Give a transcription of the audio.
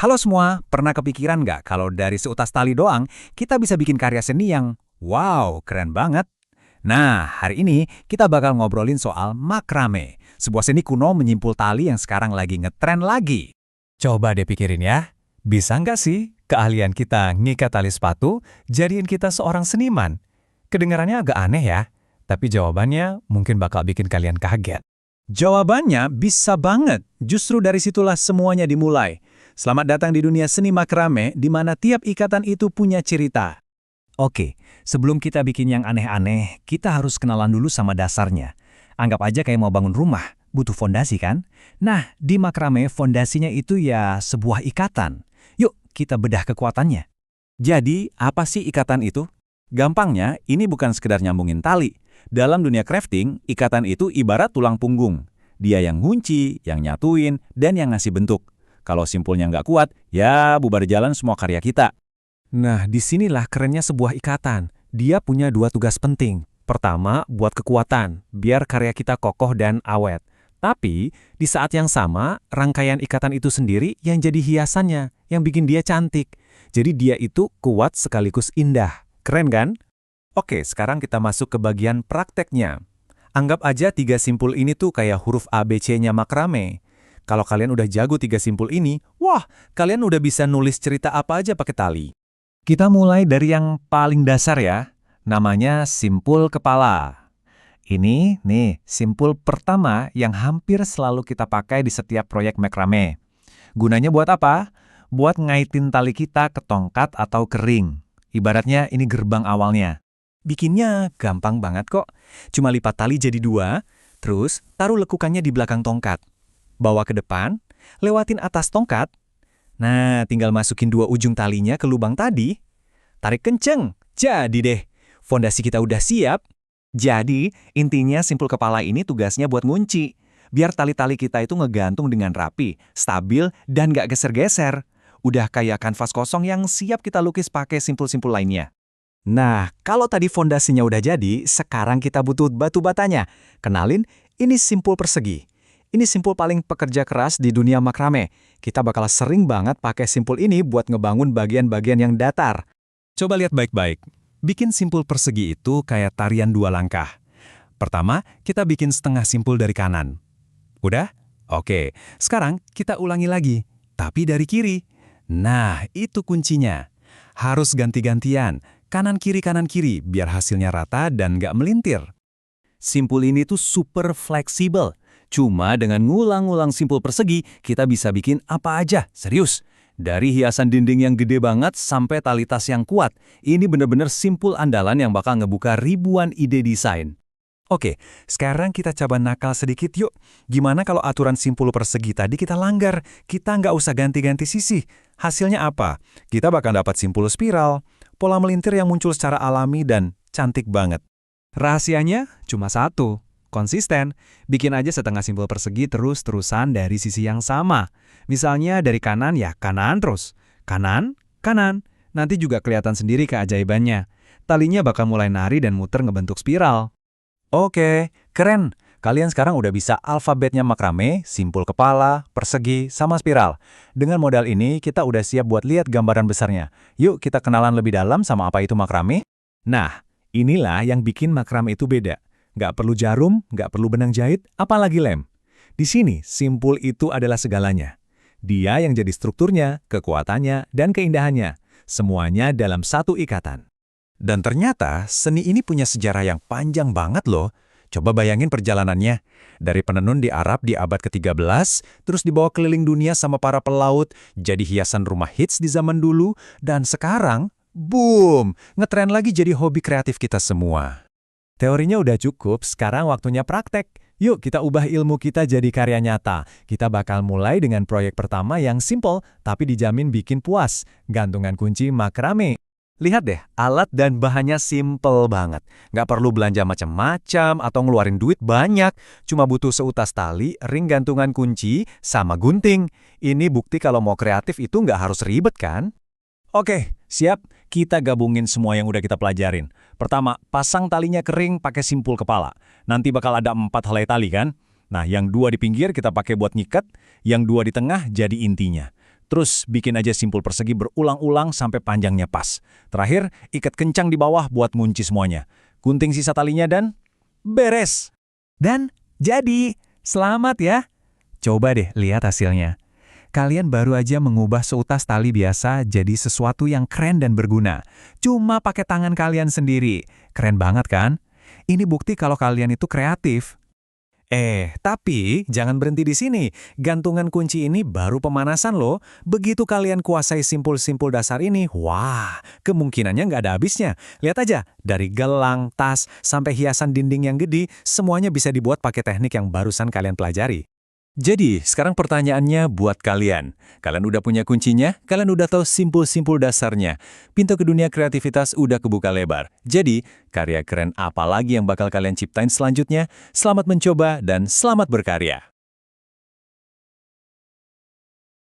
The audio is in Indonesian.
Halo semua, pernah kepikiran nggak kalau dari seutas tali doang, kita bisa bikin karya seni yang wow, keren banget? Nah, hari ini kita bakal ngobrolin soal makrame, sebuah seni kuno menyimpul tali yang sekarang lagi ngetren lagi. Coba deh pikirin ya, bisa nggak sih keahlian kita ngikat tali sepatu jadiin kita seorang seniman? Kedengarannya agak aneh ya, tapi jawabannya mungkin bakal bikin kalian kaget. Jawabannya bisa banget, justru dari situlah semuanya dimulai. Selamat datang di dunia seni makrame, di mana tiap ikatan itu punya cerita. Oke, sebelum kita bikin yang aneh-aneh, kita harus kenalan dulu sama dasarnya. Anggap aja kayak mau bangun rumah, butuh fondasi kan? Nah, di makrame fondasinya itu ya sebuah ikatan. Yuk, kita bedah kekuatannya. Jadi, apa sih ikatan itu? Gampangnya, ini bukan sekedar nyambungin tali. Dalam dunia crafting, ikatan itu ibarat tulang punggung. Dia yang ngunci, yang nyatuin, dan yang ngasih bentuk. Kalau simpulnya nggak kuat, ya bubar jalan semua karya kita. Nah, disinilah kerennya sebuah ikatan. Dia punya dua tugas penting. Pertama, buat kekuatan, biar karya kita kokoh dan awet. Tapi, di saat yang sama, rangkaian ikatan itu sendiri yang jadi hiasannya, yang bikin dia cantik. Jadi dia itu kuat sekaligus indah. Keren kan? Oke, sekarang kita masuk ke bagian prakteknya. Anggap aja tiga simpul ini tuh kayak huruf ABC-nya makrame. Kalau kalian udah jago tiga simpul ini, wah, kalian udah bisa nulis cerita apa aja pakai tali. Kita mulai dari yang paling dasar ya, namanya simpul kepala. Ini nih, simpul pertama yang hampir selalu kita pakai di setiap proyek makrame. Gunanya buat apa? Buat ngaitin tali kita ke tongkat atau ke ring. Ibaratnya ini gerbang awalnya. Bikinnya gampang banget kok. Cuma lipat tali jadi dua, terus taruh lekukannya di belakang tongkat. Bawa ke depan, lewatin atas tongkat. Nah, tinggal masukin dua ujung talinya ke lubang tadi. Tarik kenceng, jadi deh. Fondasi kita udah siap. Jadi, intinya simpul kepala ini tugasnya buat ngunci. Biar tali-tali kita itu ngegantung dengan rapi, stabil, dan gak geser-geser. Udah kayak kanvas kosong yang siap kita lukis pakai simpul-simpul lainnya. Nah, kalau tadi fondasinya udah jadi, sekarang kita butuh batu batanya. Kenalin, ini simpul persegi. Ini simpul paling pekerja keras di dunia makrame. Kita bakal sering banget pakai simpul ini buat ngebangun bagian-bagian yang datar. Coba lihat baik-baik. Bikin simpul persegi itu kayak tarian dua langkah. Pertama, kita bikin setengah simpul dari kanan. Udah? Oke, sekarang kita ulangi lagi, tapi dari kiri. Nah, itu kuncinya. Harus ganti-gantian, kanan kiri, biar hasilnya rata dan nggak melintir. Simpul ini tuh super fleksibel. Cuma dengan ngulang-ngulang simpul persegi, kita bisa bikin apa aja, serius. Dari hiasan dinding yang gede banget sampai tali tas yang kuat, ini bener-bener simpul andalan yang bakal ngebuka ribuan ide desain. Oke, sekarang kita coba nakal sedikit yuk. Gimana kalau aturan simpul persegi tadi kita langgar? Kita nggak usah ganti-ganti sisi. Hasilnya apa? Kita bakal dapat simpul spiral, pola melintir yang muncul secara alami dan cantik banget. Rahasianya cuma satu. Konsisten, bikin aja setengah simpul persegi terus-terusan dari sisi yang sama. Misalnya dari kanan ya kanan terus. Kanan, kanan. Nanti juga kelihatan sendiri keajaibannya. Talinya bakal mulai nari dan muter ngebentuk spiral. Oke, keren. Kalian sekarang udah bisa alfabetnya makrame, simpul kepala, persegi, sama spiral. Dengan modal ini, kita udah siap buat lihat gambaran besarnya. Yuk kita kenalan lebih dalam sama apa itu makrame. Nah, inilah yang bikin makrame itu beda. Nggak perlu jarum, nggak perlu benang jahit, apalagi lem. Di sini, simpul itu adalah segalanya. Dia yang jadi strukturnya, kekuatannya, dan keindahannya. Semuanya dalam satu ikatan. Dan ternyata, seni ini punya sejarah yang panjang banget loh. Coba bayangin perjalanannya. Dari penenun di Arab di abad ke-13, terus dibawa keliling dunia sama para pelaut, jadi hiasan rumah hits di zaman dulu, dan sekarang, boom, ngetren lagi jadi hobi kreatif kita semua. Teorinya udah cukup, sekarang waktunya praktek. Yuk kita ubah ilmu kita jadi karya nyata. Kita bakal mulai dengan proyek pertama yang simple, tapi dijamin bikin puas. Gantungan kunci makrame. Lihat deh, alat dan bahannya simple banget. Nggak perlu belanja macam-macam atau ngeluarin duit banyak. Cuma butuh seutas tali, ring gantungan kunci, sama gunting. Ini bukti kalau mau kreatif itu nggak harus ribet kan? Oke, siap. Kita gabungin semua yang udah kita pelajarin. Pertama, pasang talinya kering pakai simpul kepala. Nanti bakal ada 4 helai tali kan? Nah, yang 2 di pinggir kita pakai buat ngikat, yang 2 di tengah jadi intinya. Terus bikin aja simpul persegi berulang-ulang sampai panjangnya pas. Terakhir, ikat kencang di bawah buat ngunci semuanya. Gunting sisa talinya dan beres! Dan jadi, selamat ya. Coba deh lihat hasilnya. Kalian baru aja mengubah seutas tali biasa jadi sesuatu yang keren dan berguna. Cuma pakai tangan kalian sendiri. Keren banget kan? Ini bukti kalau kalian itu kreatif. Tapi jangan berhenti di sini. Gantungan kunci ini baru pemanasan loh. Begitu kalian kuasai simpul-simpul dasar ini, wah, kemungkinannya nggak ada habisnya. Lihat aja, dari gelang, tas, sampai hiasan dinding yang gede, semuanya bisa dibuat pakai teknik yang barusan kalian pelajari. Jadi, sekarang pertanyaannya buat kalian. Kalian udah punya kuncinya? Kalian udah tahu simpul-simpul dasarnya? Pintu ke dunia kreativitas udah kebuka lebar. Jadi, karya keren apa lagi yang bakal kalian ciptain selanjutnya? Selamat mencoba dan selamat berkarya!